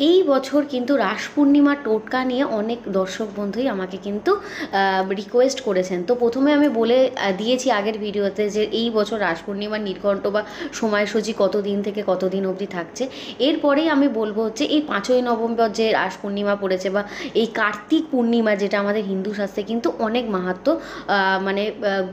এই বছর কিন্তু রাস পূর্ণিমার টোটকা নিয়ে অনেক দর্শক বন্ধুই আমাকে কিন্তু রিকোয়েস্ট করেছেন। তো প্রথমে আমি বলে দিয়েছি আগের ভিডিওতে যে এই বছর রাস পূর্ণিমার নির্ঘণ্ট বা সময়সূচি কত দিন থেকে কত দিন অবধি থাকছে। এরপরেই আমি বলবো হচ্ছে এই 5ই নভেম্বর যে রাস পূর্ণিমা পড়েছে বা এই কার্তিক পূর্ণিমা, যেটা আমাদের হিন্দু শাস্ত্রে কিন্তু অনেক মাহাত্ম্য মানে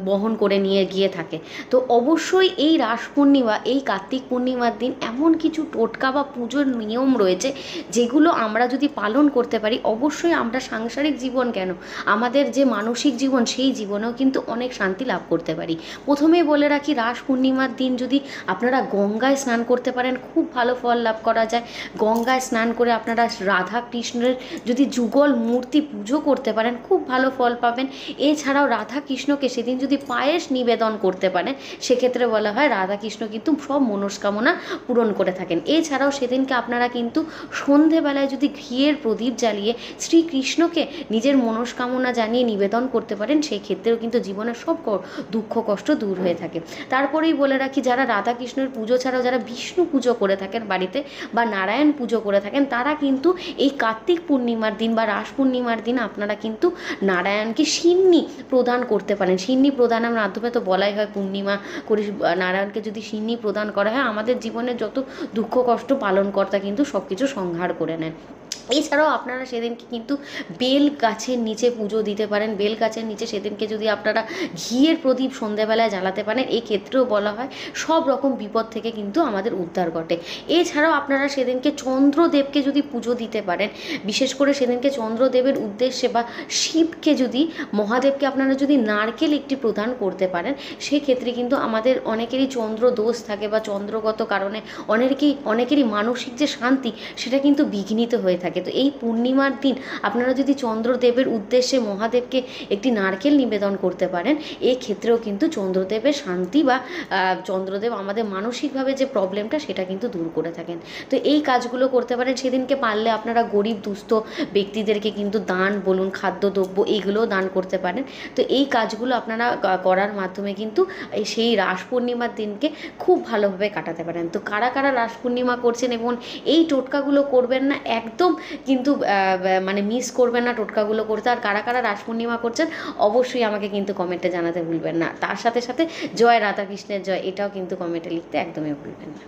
বহন করে নিয়ে গিয়ে থাকে। তো অবশ্যই এই রাস পূর্ণিমা, এই কার্তিক পূর্ণিমার দিন এমন কিছু টোটকা বা পুজোর নিয়ম রয়েছে যেগুলো আমরা যদি পালন করতে পারি, অবশ্যই আমরা সাংসারিক জীবন কেন, আমাদের যে মানসিক জীবন সেই জীবনেও কিন্তু অনেক শান্তি লাভ করতে পারি। প্রথমেই বলে রাখি, রাস পূর্ণিমার দিন যদি আপনারা গঙ্গায় স্নান করতে পারেন খুব ভালো ফল লাভ করা যায়। গঙ্গায় স্নান করে আপনারা রাধা কৃষ্ণের যদি যুগল মূর্তি পুজো করতে পারেন খুব ভালো ফল পাবেন। এছাড়াও রাধা কৃষ্ণকে সেদিন যদি পায়েস নিবেদন করতে পারেন, সেক্ষেত্রে বলা হয় রাধা কৃষ্ণ কিন্তু সব মনস্কামনা পূরণ করে থাকেন। এছাড়াও সেদিনকে আপনারা কিন্তু সন্ধেবেলায় যদি ঘিয়ের প্রদীপ জ্বালিয়ে শ্রীকৃষ্ণকে নিজের মনস্কামনা জানিয়ে নিবেদন করতে পারেন, সেই ক্ষেত্রেও কিন্তু জীবনের সব দুঃখ কষ্ট দূর হয়ে থাকে। তারপরেই বলে রাখি, যারা রাধা কৃষ্ণের পুজো ছাড়াও যারা বিষ্ণু পুজো করে থাকেন বাড়িতে বা নারায়ণ পুজো করে থাকেন, তারা কিন্তু এই কার্তিক পূর্ণিমার দিন বা রাস পূর্ণিমার দিন আপনারা কিন্তু নারায়ণকে সিন্নি প্রদান করতে পারেন। সিন্নি প্রদানের মাধ্যমে তো বলাই হয় পূর্ণিমা করে নারায়ণকে যদি সিন্নি প্রদান করা হয়, আমাদের জীবনের যত দুঃখ কষ্ট পালনকর্তা কিন্তু সব কিছু সংহার করে নেন। এছাড়াও আপনারা সেদিনকে কিন্তু বেল গাছের নিচে পুজো দিতে পারেন। বেল গাছের নিচে সেদিনকে যদি আপনারা ঘিয়ের প্রদীপ সন্ধ্যেবেলায় জ্বালাতে পারেন, এই ক্ষেত্রেও বলা হয় সব রকম বিপদ থেকে কিন্তু আমাদের উদ্ধার ঘটে। এছাড়াও আপনারা সেদিনকে চন্দ্রদেবকে যদি পুজো দিতে পারেন, বিশেষ করে সেদিনকে চন্দ্রদেবের উদ্দেশ্যে বা শিবকে যদি, মহাদেবকে আপনারা যদি নারকেল একটি প্রদান করতে পারেন, সেক্ষেত্রে কিন্তু আমাদের অনেকেরই চন্দ্র দোষ থাকে বা চন্দ্রগত কারণে অনেকেরই মানসিক যে শান্তি সেটা কিন্তু বিঘ্নিত হয়ে থাকে। তো এই পূর্ণিমার দিন আপনারা যদি চন্দ্রদেবের উদ্দেশ্যে মহাদেবকে একটি নারকেল নিবেদন করতে পারেন, এই ক্ষেত্রেও কিন্তু চন্দ্রদেবের শান্তি বা চন্দ্রদেব আমাদের মানসিকভাবে যে প্রবলেমটা সেটা কিন্তু দূর করে থাকেন। তো এই কাজগুলো করতে পারেন। সেদিনকে পারলে আপনারা গরিব দুস্থ ব্যক্তিদেরকে কিন্তু দান বলুন, খাদ্যদ্রব্য, এইগুলোও দান করতে পারেন। তো এই কাজগুলো আপনারা করার মাধ্যমে কিন্তু সেই রাস পূর্ণিমার দিনকে খুব ভালোভাবে কাটাতে পারেন। তো কারা কারা রাস পূর্ণিমা করছেন এবং এই টোটকাগুলো করবেন না একদম, কিন্তু মানে মিস করবেন না টোটকাগুলো করতে। আর কারা কারা রাস পূর্ণিমা করছেন অবশ্যই আমাকে কিন্তু কমেন্টে জানাতে ভুলবেন না। তার সাথে সাথে জয় রাধাকৃষ্ণের জয়, এটাও কিন্তু কমেন্টে লিখতে একদমই ভুলবেন না।